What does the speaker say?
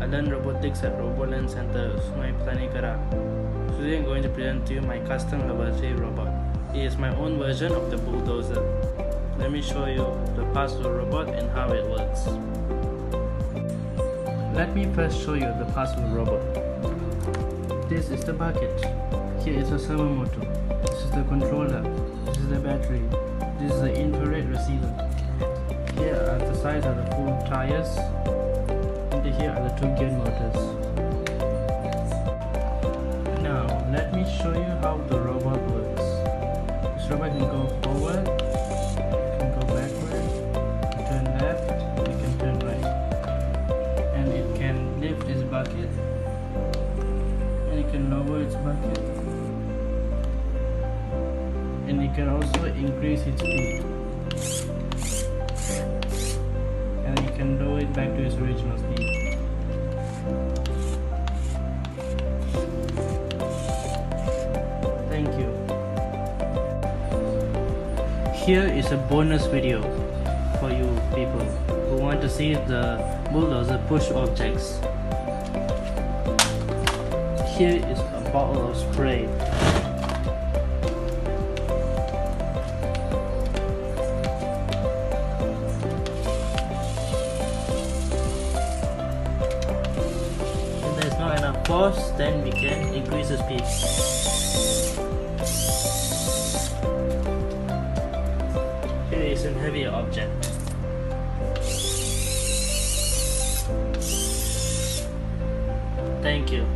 I learned robotics at Roboland Center, Sungai, Petani. Today I'm going to present to you my custom laboratory robot. It is my own version of the Bulldozer. Let me show you the parts of the robot and how it works. Let me first show you the parts of the robot. This is the bucket. Here is a servo motor. This is the controller. This is the battery. This is the infrared receiver. Here are the sides of the full tires. And here are the two gear motors. Now let me show you how the robot works. This robot can go forward, can go backward, turn left, it can turn right. And it can lift its bucket, and it can lower its bucket. And it can also increase its speed. And you can lower it back to its original speed. Thank you. Here is a bonus video for you people who want to see the bulldozer push objects. Here is a bottle of spray. Not enough force, then we can increase the speed. Here is a heavier object. Thank you.